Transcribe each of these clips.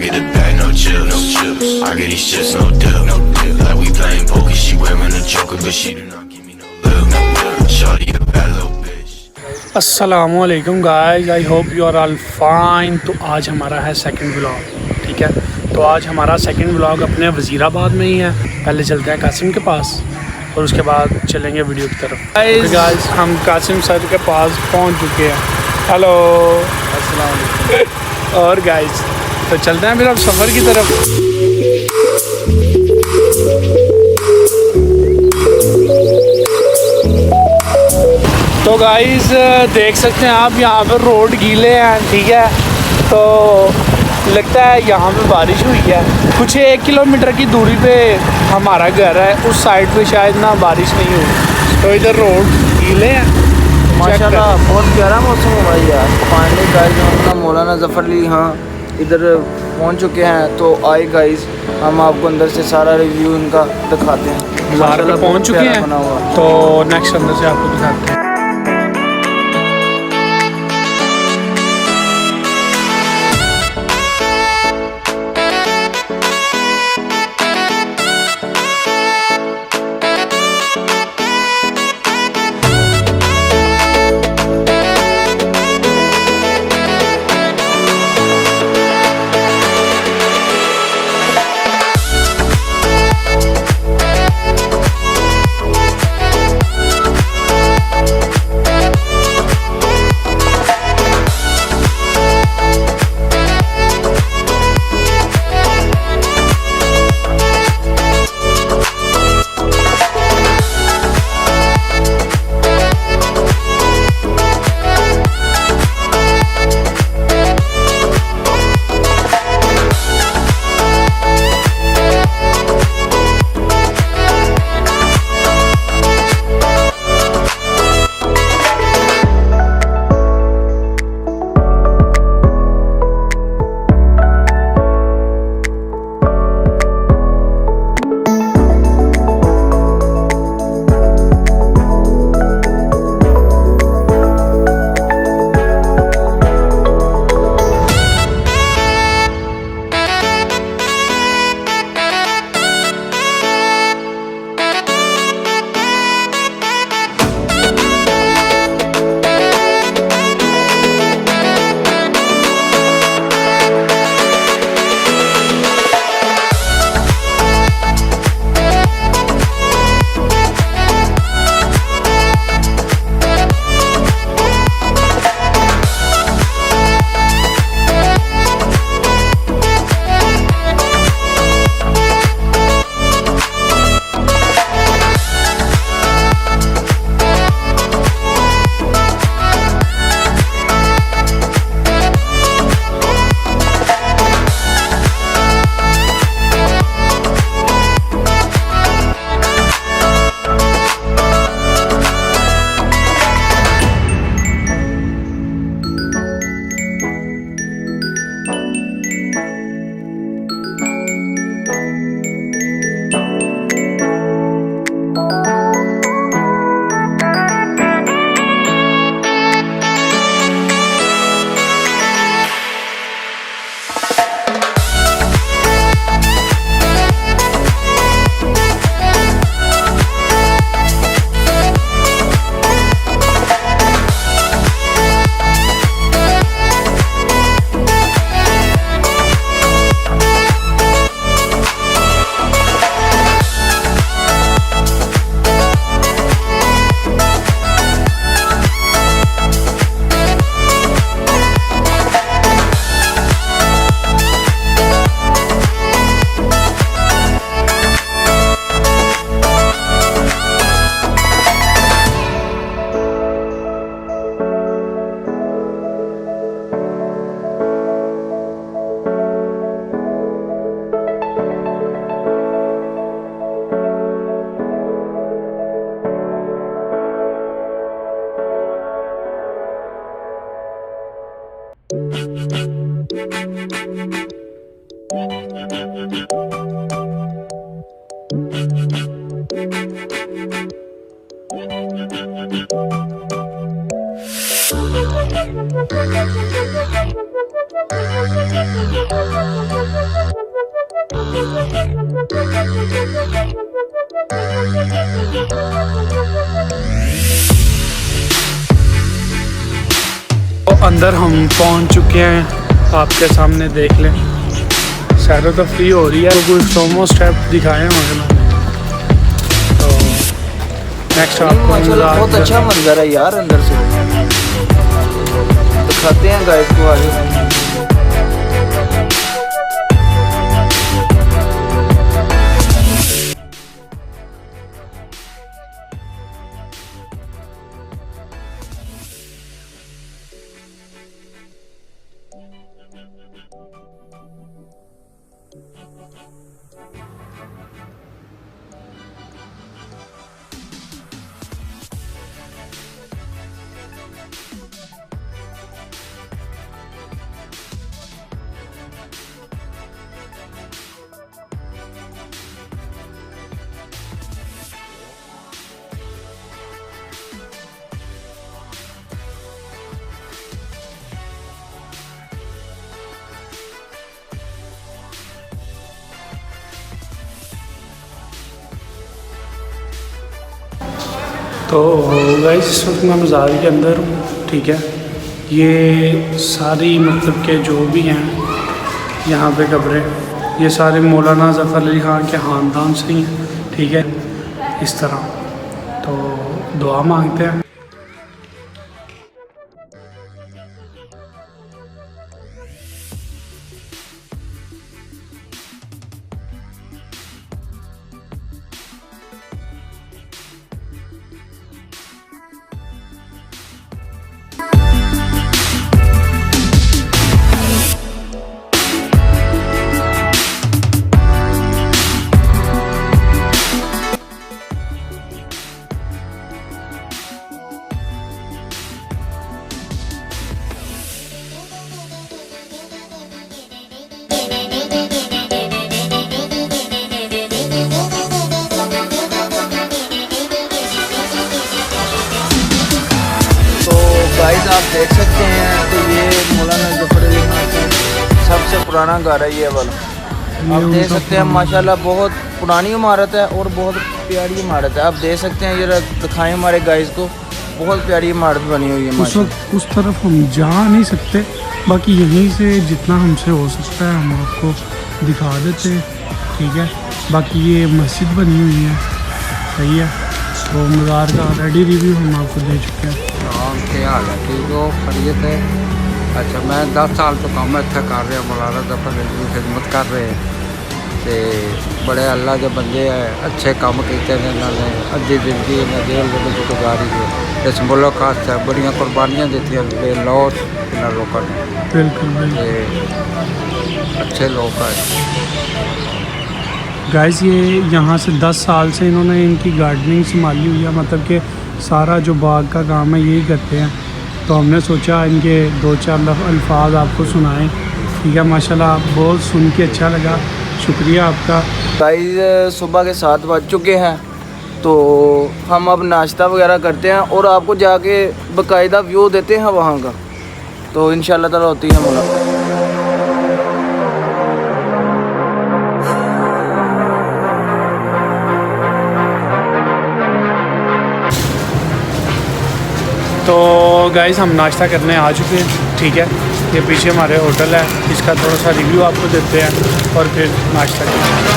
get the bag, no chips, no chips. I get these chips, no dip, no dip. Like we playing poker, she wearing a joker, but she do not give me no lip, no lip. Shawty a bad little bitch. अस्सलामुअलैकुम guys, I hope you are all fine. तो आज हमारा है second vlog, ठीक है। तो आज हमारा सेकंड व्लॉग अपने वज़ीराबाद में ही है। पहले चलते हैं कासिम के पास और उसके बाद चलेंगे वीडियो की तरफ। गाइस हम कासिम सर के पास पहुंच चुके हैं। हेलो, अस्सलाम वालेकुम। और गाइस तो चलते हैं फिर अब सफ़र की तरफ। तो गाइस देख सकते हैं आप, यहाँ पर रोड गीले हैं, ठीक है। तो लगता है यहाँ पे बारिश हुई है। कुछ 1 किलोमीटर की दूरी पे हमारा घर है, उस साइड पे शायद ना बारिश नहीं हुई। तो इधर रोड गीले हैं माशाल्लाह, बहुत प्यारा मौसम है भाई यार। फाइनली गाइस हम मौलाना ज़फ़र अली यहाँ इधर पहुँच चुके हैं। तो आए गाइस हम आपको अंदर से सारा रिव्यू इनका दिखाते हैं। बाहर पे पहुँच चुके हैं, तो नेक्स्ट अंदर से आपको दिखाते हैं। तो अंदर हम पहुंच चुके हैं, आपके सामने देख लें। सैर तफरी हो रही है, तो कुछ सोमो स्टेप दिखाए हमें मैंने। तो नेक्स्ट आपको माशाल्लाह बहुत अच्छा मंजर है यार अंदर से। दिखाते हैं गाइस को आगे। तो गाइस इस वक्त मैं मज़ार के अंदर हूँ, ठीक है। ये सारी मतलब के जो भी हैं यहाँ पे कब्रें, ये सारे मौलाना ज़फ़र अली ख़ान के ख़ानदान से ही हैं, ठीक है। इस तरह तो दुआ मांगते हैं। गाइस आप देख सकते हैं तो ये मौलाना ज़फ़र अली ख़ान का सबसे पुराना घर है ये वाला। आप देख सकते हैं माशाल्लाह बहुत पुरानी इमारत है और बहुत प्यारी इमारत है। आप देख सकते हैं ये दिखाएं हमारे गाइस को, बहुत प्यारी इमारत बनी हुई है। उस वक्त उस तरफ हम जा नहीं सकते, बाकी यहीं से जितना हमसे हो सकता है हम आपको दिखा देते हैं, ठीक है। बाकी ये मस्जिद बनी हुई है, सही है। तो मज़ार का ऑलरेडी रिव्यू हम आपको दे चुके हैं। क्या हाल है? ठीक हो? खैरियत है? अच्छा मैं 10 साल तो काम इतना कर रहा, मौलाना ज़फ़र अली की खिदमत कर रहे हैं। तो बड़े अल्लाह के बंदे हैं, अच्छे काम किए हैं इन्होंने, अद्धी जिंदगी जेल में गुजारी है। इस मुल्क वास्ते बड़ियां कुर्बानियाँ दी बेलौत इन लोगों ने। बिल्कुल अच्छे लोग हैं। गाइस ये यहाँ से 10 साल से इन्होंने इनकी गार्डनिंग संभाली हुई है, मतलब कि सारा जो बाग का काम है यही करते हैं। तो हमने सोचा इनके 2-4 अल्फाज आपको सुनाएं, ठीक है। माशाल्लाह बहुत सुन के अच्छा लगा, शुक्रिया आपका। गाइस सुबह के 7 बज चुके हैं, तो हम अब नाश्ता वगैरह करते हैं और आपको जाके बाकायदा व्यू देते हैं वहाँ का। तो इंशाल्लाह ताला होती है मुलाकात। तो गाइस हम नाश्ता करने आ चुके हैं, ठीक है। ये पीछे हमारे होटल है, इसका थोड़ा सा रिव्यू आपको देते हैं और फिर नाश्ता करते हैं।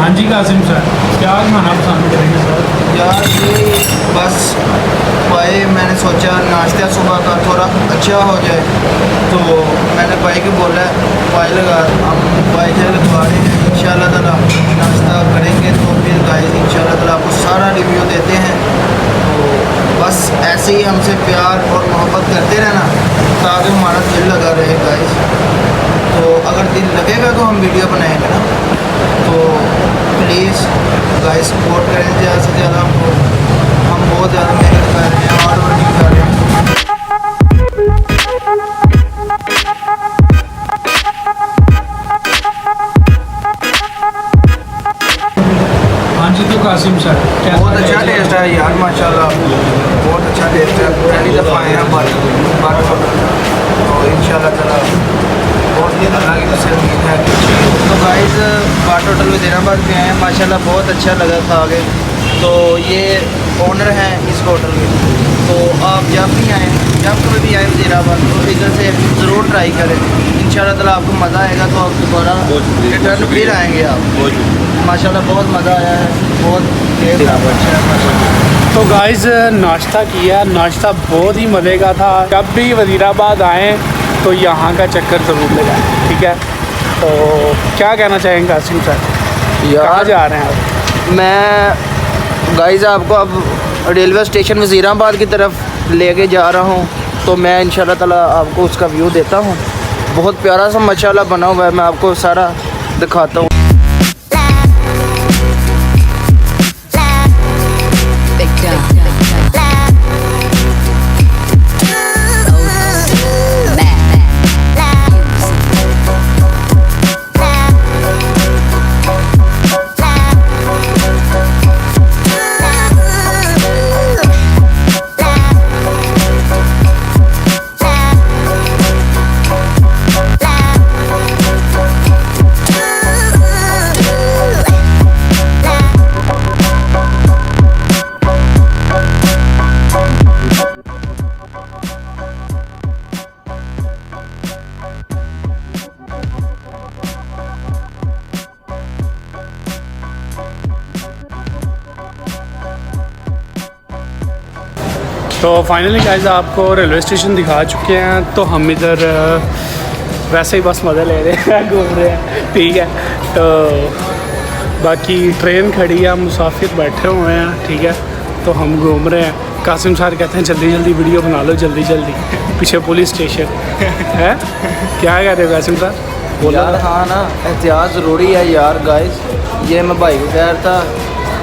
हाँ जी कासिम सर, क्या खाना पसंद करेंगे सर? यार ये बस भाई मैंने सोचा नाश्ता सुबह का थोड़ा अच्छा हो जाए, तो मैंने भाई को बोला भाई लगा हम भाई से लगवा रहे हैं, इंशाल्लाह ताला नाश्ता करेंगे तो फिर गाइस इंशाल्लाह ताला आपको सारा रिव्यू देते हैं। तो बस ऐसे ही हमसे प्यार और मोहब्बत करते रहना ताकि हमारा दिल लगा रहे गाइस। तो अगर दिल लगेगा तो हम वीडियो बनाएंगे ना, तो प्लीज़ गाइस सपोर्ट करें ज़्यादा से ज़्यादा हमको। हम बहुत ज़्यादा मेहनत कर रहे हैं, हार्ड वर्किंग कर रहे हैं। वजीराबाद में आए हैं, माशाल्लाह बहुत अच्छा लगा खा के। तो ये ओनर हैं इस होटल के। तो आप जब भी आएँ, जब कभी भी आए वजीराबाद तो इधर से ज़रूर ट्राई करें, इंशाल्लाह ताला आपको मज़ा आएगा। तो आप दोबारा रिटर्न फिर आएँगे आप। माशाल्लाह बहुत मज़ा आया है, बहुत अच्छा है माशाल्लाह। तो गाइस नाश्ता किया, नाश्ता बहुत ही मज़े का था। जब भी वज़ीराबाद आएँ तो यहाँ का चक्कर ज़रूर लगाएं, ठीक है। तो क्या कहना चाहेंगे कासिम सर, कहाँ जा रहे हैं आप? मैं गाइस आपको अब रेलवे स्टेशन वज़ीराबाद की तरफ लेके जा रहा हूँ। तो मैं इंशाल्लाह ताला आपको उसका व्यू देता हूँ। बहुत प्यारा सा माशाल्लाह बना हुआ है, मैं आपको सारा दिखाता हूँ। तो फाइनली गाइस आपको रेलवे स्टेशन दिखा चुके हैं। तो हम इधर वैसे ही बस मज़े ले रहे हैं, घूम रहे हैं, ठीक है। तो बाकी ट्रेन खड़ी है, मुसाफिर बैठे हुए हैं, ठीक है। तो हम घूम रहे हैं। कासिम सर कहते हैं जल्दी जल्दी वीडियो बना लो, जल्दी जल्दी। पीछे पुलिस स्टेशन है, क्या कह रहे हो कासिम सर? बोला यार हाँ ना, एहतियात ज़रूरी है यार गाइस। ये मैं भाई को कह रहा था,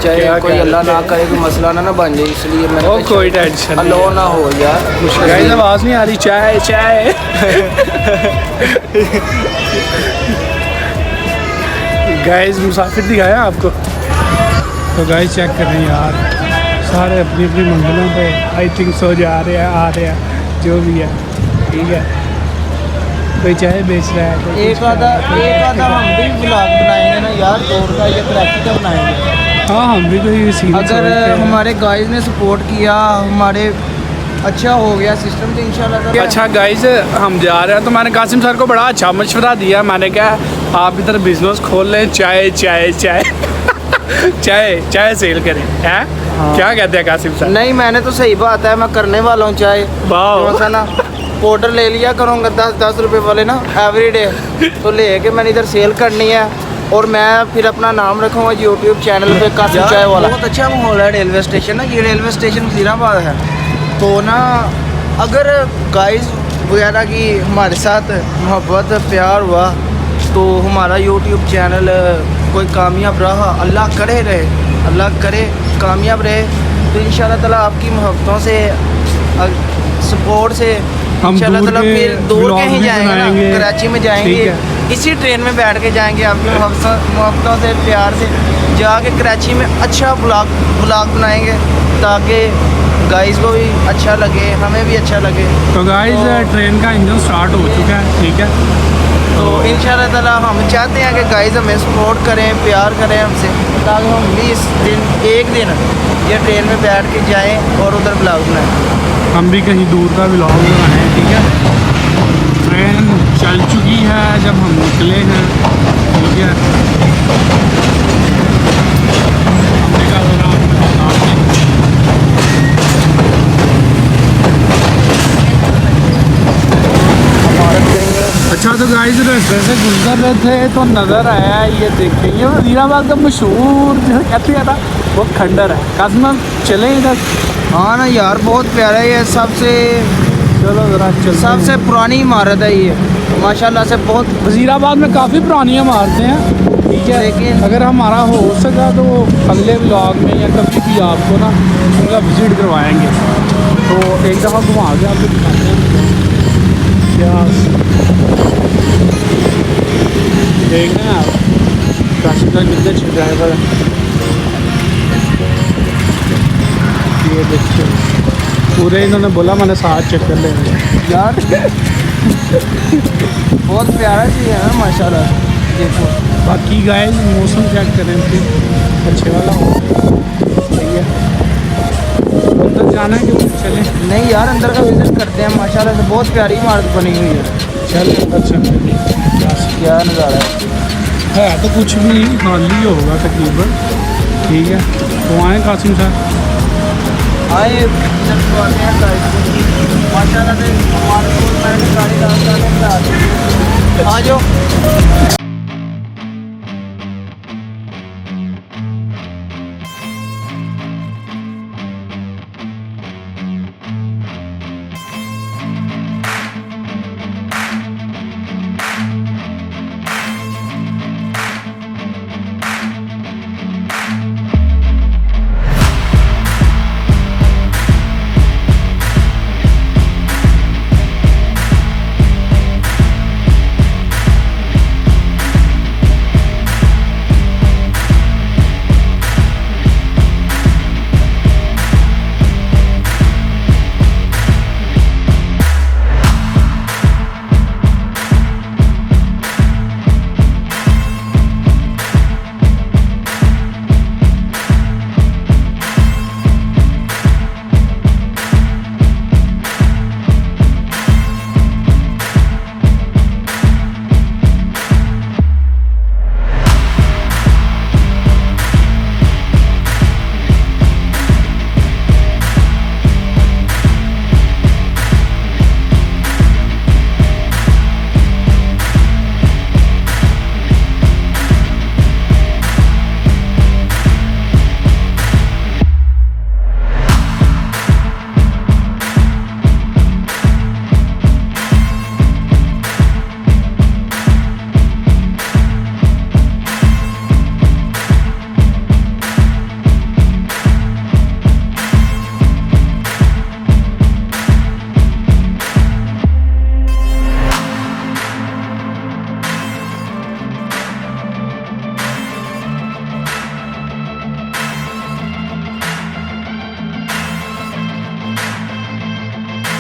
चाहे कोई अल्लाह ना करे कोई मसला ना बन जाए, इसलिए मैंने ओ कोई टेंशन अल्लाह ना हो यार। गाइस आवाज़ नहीं आ रही, चाय चाय। गाइस मुसाफिर दिखाया आपको। तो गाइस चेक कर रहे हैं यार, सारे अपनी अपनी मंजिलों पे आई थिंक सो जा रहे हैं, आ रहे हैं, जो भी है, ठीक है। कोई चाय बेच रहा है, कोई एक आधा हम भी ब्लॉग बनाएंगे ना यार, दौड़ का या कराची का बनाएंगे। हाँ हम भी कोई सीन अगर हमारे गाइस ने सपोर्ट किया, हमारे अच्छा हो गया सिस्टम, तो इंशाल्लाह। अच्छा गाइस हम जा रहे हैं। तो मैंने कासिम सर को बड़ा अच्छा मशवरा दिया। मैंने कहा आप इधर बिजनेस खोल लें, चाय चाय चाय चाय चाय सेल करें, हैं? हाँ। क्या कहते हैं कासिम सर? नहीं मैंने तो सही बात है, मैं करने वाला हूँ चाय। वाह ना पाउडर ले लिया करूँगा 10-10 रुपये वाले ना एवरी डे, तो ले के मैंने इधर सेल करनी है। और मैं फिर अपना नाम रखूँगा यूट्यूब चैनल पे कासिम चाय वाला। बहुत अच्छा माहौल है रेलवे स्टेशन ना, ये रेलवे स्टेशन वज़ीराबाद है। तो ना अगर गाइस वगैरह की हमारे साथ मोहब्बत प्यार हुआ तो हमारा यूट्यूब चैनल कोई कामयाब रहा, अल्लाह करे रहे, अल्लाह करे कामयाब रहे, तो इंशाल्लाह ताला आपकी मोहब्बतों से सपोर्ट से इंशाल्लाह ताला फिर दूर कहीं जाएंगे ना, कराची में जाएंगे, इसी ट्रेन में बैठ के जाएंगे आपकी मोहब्बतों से प्यार से जाके कराची में अच्छा ब्लॉग बनाएंगे, ताकि गाइस को भी अच्छा लगे, हमें भी अच्छा लगे। तो गाइस ट्रेन का इंजन स्टार्ट हो चुका है, ठीक है। तो इंशाल्लाह ताला हम चाहते हैं कि गाइस हमें सपोर्ट करें, प्यार करें हमसे, ताकि हम भी इस दिन एक दिन ये ट्रेन में बैठ के जाएं और उधर ब्लॉग बनाएं। हम भी कहीं दूर का ब्लॉग बनाएं, ठीक है। ट्रेन चल चुकी है जब हम निकले हैं, ठीक है। हमने कहा ज़रा अच्छा। तो गाइस रास्ते से गुजर रहे थे तो नज़र आया ये देखें, ये वज़ीराबाद का मशहूर जो कहते हैं ना वो खंडर है। कासिम चले इधर? हाँ ना यार बहुत प्यारा है ये, चलो ज़रा सबसे पुरानी इमारत है ये माशाल्लाह से। बहुत वज़ीराबाद में काफ़ी पुरानी इमारतें हैं, ठीक है। लेकिन अगर हमारा हो सका तो अगले ब्लॉग में या कभी भी आपको ना उनका विज़िट करवाएंगे। तो एक दफ़ा घुमा के आपको दिखाते हैं क्या देख रहे हैं आप। काशिफ का कितने अच्छे ड्राइवर है, ये देखिए पूरे इन्होंने बोला मैंने 7 चक्कर ले यार बहुत प्यारा चीज़ है ना माशाल्लाह। देखो। बाकी गाइस मौसम चेक करें फिर अच्छे वाला हो सही है। अंदर जाना है कि चलें? नहीं यार, अंदर का विजिट करते हैं। माशाल्लाह से बहुत प्यारी इमारत बनी हुई है। चल अंदर चलते हैं। क्या नज़ारा है। तो कुछ भी नहीं, खाली होगा तकरीबन। ठीक है तो आए कासिम साहब। आए इधर तो आते हैं गाइस। माशाल्लाह से हमारे को मैंने गाड़ी डाल आ जाओ।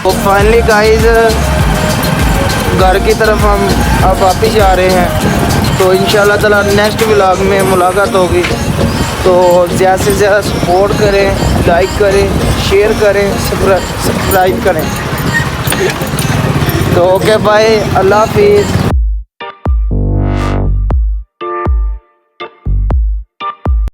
तो फाइनली गाइस घर की तरफ हम अब वापिस जा रहे हैं। तो इंशाल्लाह ताला नेक्स्ट व्लॉग में मुलाकात होगी। तो ज़्यादा से ज़्यादा सपोर्ट करें, लाइक करें, शेयर करें, सब्सक्राइब करें। तो ओके बाय, अल्लाह हाफिज़।